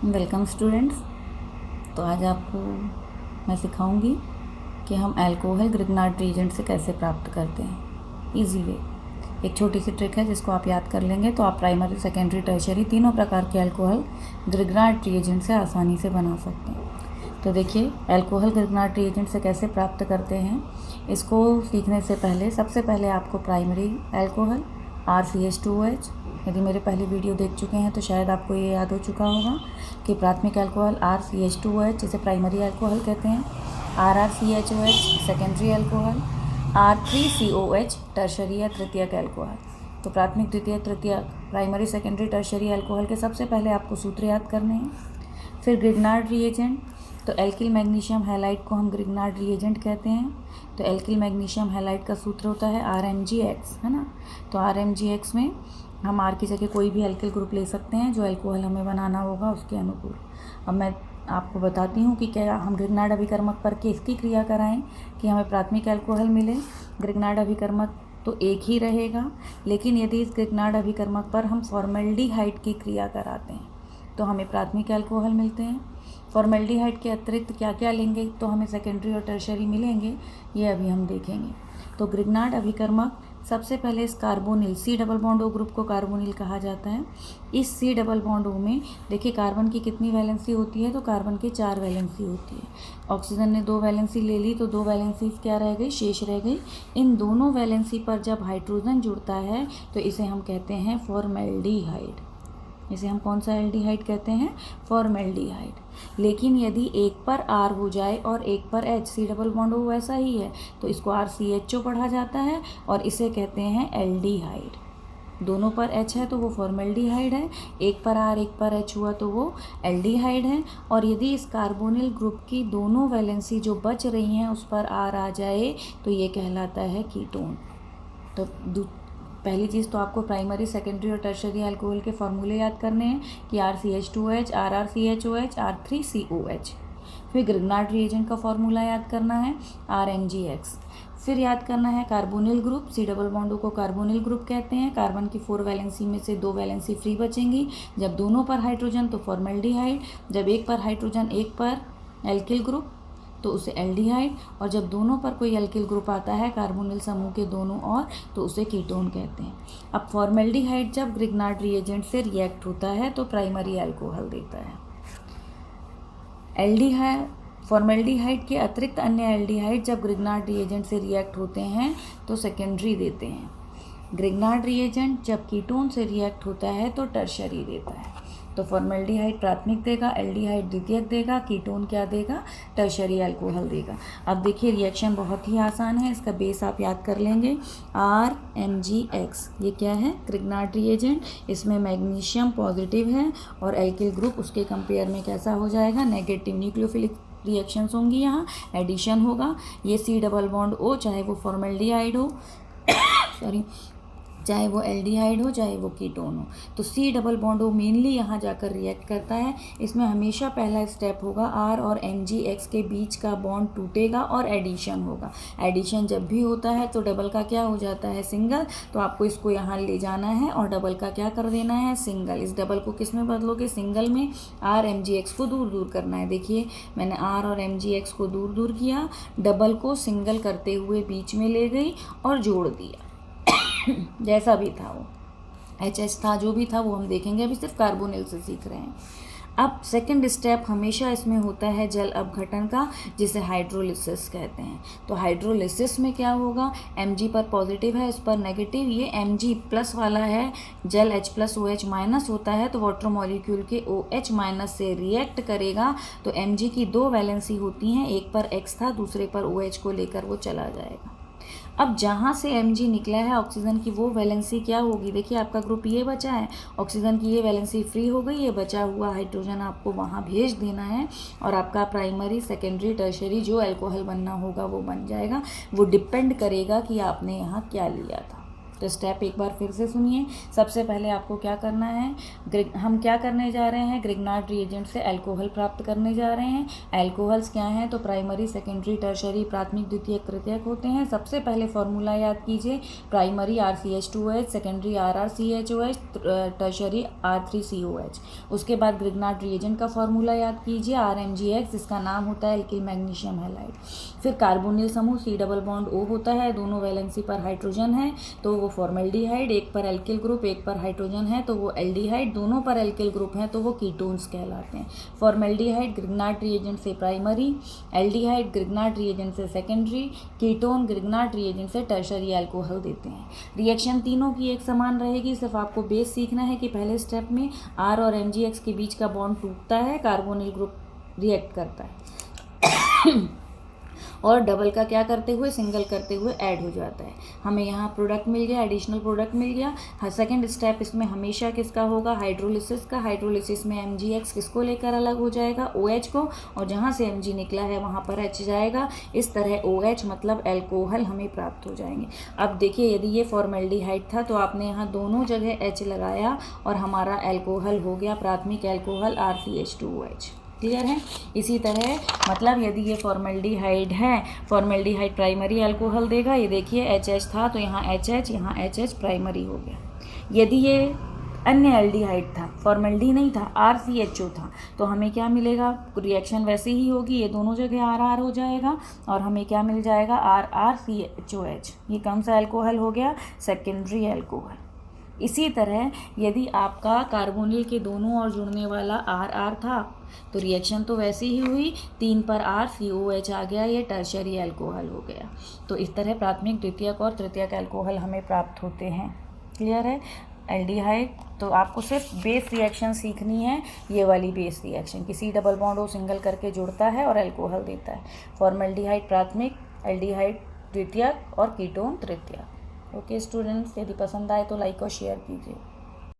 Welcome students. तो आज आपको मैं सिखाऊंगी कि हम अल्कोहल ग्रिग्नार्ड रिएजेंट से कैसे प्राप्त करते हैं इजी वे। एक छोटी सी ट्रिक है जिसको आप याद कर लेंगे तो आप प्राइमरी, सेकेंडरी, टर्शियरी तीनों प्रकार के अल्कोहल ग्रिग्नार्ड रिएजेंट से आसानी से बना सकते हैं। तो देखिए, अल्कोहल ग्रिग्नार्ड रिएजेंट से कैसे प्राप्त करते हैं, इसको सीखने से पहले सबसे पहले आपको प्राइमरी अल्कोहल RCH2OH, यदि मेरे पहले वीडियो देख चुके हैं तो शायद आपको ये याद हो चुका होगा कि प्राथमिक अल्कोहल RCH2OH जिसे प्राइमरी अल्कोहल कहते हैं, RrCHOH secondary alcohol, R3COH tertiary या तृतीयक अल्कोहल। तो प्राथमिक, द्वितीय, तृतीयक, प्राइमरी, सेकेंडरी, टर्शरी अल्कोहल के सबसे पहले आपको सूत्र याद करने हैं। फिर ग्रिग्नार्ड रिएजेंट, तो एल्किल मैग्नीशियम हैलाइड को हम ग्रिग्नार्ड रिएजेंट कहते हैं। तो एल्किल मैग्नीशियम हैलाइड का सूत्र होता है RMgX, है ना। तो RMgX में हम R की जगह कोई भी एल्किल ग्रुप ले सकते हैं जो अल्कोहल हमें बनाना होगा उसके अनुकूल। अब मैं आपको बताती हूँ कि क्या हम ग्रिग्नार्ड अभिकर्मक पर किसकी क्रिया कराएं कि हमें प्राथमिक अल्कोहल मिले। ग्रिग्नार्ड अभिकर्मक तो एक ही रहेगा, लेकिन यदि इस ग्रिग्नार्ड अभिकर्मक पर हम फॉर्मेल्डिहाइड की क्रिया कराते हैं तो हमें प्राथमिक अल्कोहल मिलते हैं। फॉर्मेल्डिहाइड के अतिरिक्त क्या क्या लेंगे तो हमें सेकेंडरी और टर्शरी मिलेंगे, ये अभी हम देखेंगे। तो ग्रिग्नार्ड अभिकर्मक सबसे पहले इस carbonyl C double bond O group को कार्बोनिल कहा जाता है। इस C डबल बॉन्ड O में देखिए कार्बन की कितनी वैलेंसी होती है, तो कार्बन की 4 वैलेंसी होती है। ऑक्सीजन ने 2 वैलेंसी ले ली तो 2 वैलेंसी क्या रह गई, शेष रह गई। इन दोनों वैलेंसी पर जब हाइड्रोजन जुड़ता है तो इसे हम कहते हैं फॉर्मेल्डिहाइड। इसे हम कौन सा एल्डिहाइड कहते हैं, फॉर्मेल्डिहाइड। लेकिन यदि एक पर R हो जाए और एक पर H, C double bond O वैसा ही है तो इसको RCHO पढ़ा जाता है और इसे कहते हैं एल्डिहाइड। दोनों पर H है तो वो फॉर्मेल्डिहाइड है, एक पर R एक पर H हुआ तो वो एल्डिहाइड है। और यदि इस कार्बोनिल ग्रुप की दोनों वैलेंसी जो बच रही हैं उस पर R आ जाए तो ये कहलाता है कीटोन। तो पहली चीज़ तो आपको प्राइमरी, सेकेंडरी और टर्शरी अल्कोहल के फॉर्मूले याद करने हैं कि RCH2OH, RrCHOH, R3COH। फिर ग्रिग्नार्ड रिएजेंट का फॉर्मूला याद करना है RMgX। फिर याद करना है carbonyl group, C double bond O को कार्बोनिल ग्रुप कहते हैं। कार्बन की 4 वैलेंसी में से 2 वैलेंसी फ्री बचेंगी। जब दोनों पर हाइड्रोजन तो फॉर्मेल्डिहाइड, जब एक पर हाइड्रोजन एक पर एल्किल ग्रुप तो उसे एल्डिहाइड, और जब दोनों पर कोई एल्किल ग्रुप आता है कार्बोनिल समूह के दोनों ओर तो उसे कीटोन कहते हैं। अब फॉर्मेल्डिहाइड जब ग्रिग्नार्ड रिएजेंट से रिएक्ट होता है तो प्राइमरी अल्कोहल देता है। एल्डिहाइड, फॉर्मेल्डिहाइड के अतिरिक्त अन्य एल्डिहाइड जब ग्रिग्नार्ड रिएजेंट से रिएक्ट होते हैं तो सेकेंडरी देते हैं। ग्रिग्नार्ड रिएजेंट जब कीटोन से रिएक्ट होता है तो टर्शरी देता है। तो फॉर्मेल्डिहाइड प्राथमिक देगा, एल्डिहाइड द्वितीयक देगा, कीटोन क्या देगा, टर्शरी अल्कोहल देगा। अब देखिए रिएक्शन बहुत ही आसान है, इसका बेस आप याद कर लेंगे RMgX। ये क्या है, ग्रिग्नार्ड रिएजेंट। इसमें मैग्नीशियम पॉजिटिव है और एल्किल ग्रुप उसके कंपेयर में कैसा हो जाएगा, नेगेटिव। न्यूक्लियोफिलिक रिएक्शंस होंगी, यहाँ एडिशन होगा। ये C डबल बॉन्ड O चाहे वो फॉर्मेल्डिहाइड हो सॉरी चाहे वो एल्डिहाइड हो चाहे वो कीटोन हो, तो C double bond O mainly यहाँ जाकर रिएक्ट करता है। इसमें हमेशा पहला स्टेप होगा R और MgX के बीच का बॉन्ड टूटेगा और एडिशन होगा। एडिशन जब भी होता है तो डबल का क्या हो जाता है, सिंगल। तो आपको इसको यहाँ ले जाना है और डबल का क्या कर देना है, सिंगल। इस डबल को किस में बदलोगे, सिंगल में। RMgX को दूर दूर करना है। देखिए मैंने R और MgX को दूर दूर किया, डबल को सिंगल करते हुए बीच में ले गई और जोड़ दिया। जैसा भी था वो HH था, जो भी था वो हम देखेंगे, अभी सिर्फ कार्बोनिल से सीख रहे हैं। अब सेकंड स्टेप हमेशा इसमें होता है जल अपघटन का, जिसे हाइड्रोलिसिस कहते हैं। तो हाइड्रोलिसिस में क्या होगा, Mg पर पॉजिटिव है, इस पर नेगेटिव। ये Mg प्लस वाला है, जल H+OH माइनस होता है तो वाटर मॉलिक्यूल के OH माइनस से रिएक्ट करेगा। तो Mg की 2 वैलेंसी होती हैं, एक पर X था दूसरे पर OH को लेकर वो चला जाएगा। अब जहाँ से Mg निकला है ऑक्सीजन की वो वैलेंसी क्या होगी, देखिए आपका ग्रुप ये बचा है, ऑक्सीजन की ये वैलेंसी फ्री हो गई, ये बचा हुआ हाइड्रोजन आपको वहाँ भेज देना है और आपका प्राइमरी, सेकेंडरी, टर्शरी जो अल्कोहल बनना होगा वो बन जाएगा। वो डिपेंड करेगा कि आपने यहाँ क्या लिया था। तो स्टेप एक बार फिर से सुनिए। सबसे पहले आपको क्या करना है, हम क्या करने जा रहे हैं, ग्रिग्नार्ड रिएजेंट से अल्कोहल प्राप्त करने जा रहे हैं। अल्कोहल्स क्या हैं, तो प्राइमरी, सेकेंडरी, टर्शरी, प्राथमिक, द्वितीयक, तृतीयक होते हैं। सबसे पहले फॉर्मूला याद कीजिए, primary RCH2OH, secondary RrCHOH, tertiary R3COH। उसके बाद ग्रिग्नार्ड रिएजेंट का फॉर्मूला याद कीजिए, RMgX, जिसका नाम होता है एल्किल मैग्नीशियम हैलाइड। फिर कार्बोनिल समूह C डबल बॉन्ड O होता है, दोनों वैलेंसी पर हाइड्रोजन है तो वो फॉर्मेल्डिहाइड, एक पर एल्किल ग्रुप एक पर हाइड्रोजन है तो वो एल्डिहाइड, दोनों पर एल्किल ग्रुप हैं तो वो कीटोन्स कहलाते हैं। फॉर्मेल्डिहाइड ग्रिग्नार्ड रिएजेंट से प्राइमरी, एल्डिहाइड ग्रिग्नार्ड रिएजेंट से सेकेंडरी, कीटोन ग्रिग्नार्ड रिएजेंट से टर्शरी अल्कोहल देते हैं। रिएक्शन तीनों की एक समान रहेगी, सिर्फ आपको बेस सीखना है कि पहले स्टेप में R और MgX के बीच का बॉन्ड टूटता है, कार्बोनिल ग्रुप रिएक्ट करता है और डबल का क्या करते हुए, सिंगल करते हुए ऐड हो जाता है। हमें यहाँ प्रोडक्ट मिल गया, एडिशनल प्रोडक्ट मिल गया। सेकंड स्टेप इसमें हमेशा किसका होगा, हाइड्रोलिसिस का। हाइड्रोलिसिस में MgX किसको लेकर अलग हो जाएगा, OH को, और जहाँ से Mg निकला है वहाँ पर H जाएगा। इस तरह OH मतलब एल्कोहल हमें प्राप्त हो जाएंगे। अब देखिए, यदि ये फॉर्मेल्डिहाइड था तो आपने यहाँ दोनों जगह H लगाया और हमारा एल्कोहल हो गया प्राथमिक एल्कोहल RCH2OH। क्लियर है। इसी तरह मतलब यदि ये फॉर्मेल्डिहाइड है, फॉर्मेल्डिहाइड प्राइमरी अल्कोहल देगा। ये देखिए HH था तो यहाँ HH, यहाँ HH प्राइमरी हो गया। यदि ये अन्य एल्डिहाइड था, फॉर्मेल्डी नहीं था, RCHO था, तो हमें क्या मिलेगा, रिएक्शन वैसी ही होगी, ये दोनों जगह RR हो जाएगा और हमें क्या मिल जाएगा, RrCHOH। ये कौन सा अल्कोहल हो गया, सेकेंडरी अल्कोहल। इसी तरह यदि आपका कार्बोनिल के दोनों ओर जुड़ने वाला RR था तो रिएक्शन तो वैसी ही हुई, 3 पर RCOH आ गया, ये टर्शरी अल्कोहल हो गया। तो इस तरह प्राथमिक, द्वितीयक और तृतीयक अल्कोहल हमें प्राप्त होते हैं। क्लियर है। एल्डिहाइड तो आपको सिर्फ बेस रिएक्शन सीखनी है, ये वाली बेस रिएक्शन कि C double bond O single करके जुड़ता है और अल्कोहल देता है। फॉर्मेल्डिहाइड प्राथमिक, एल्डिहाइड द्वितीयक और कीटोन तृतीयक। ओके स्टूडेंट्स, यदि पसंद आए तो लाइक और शेयर कीजिए।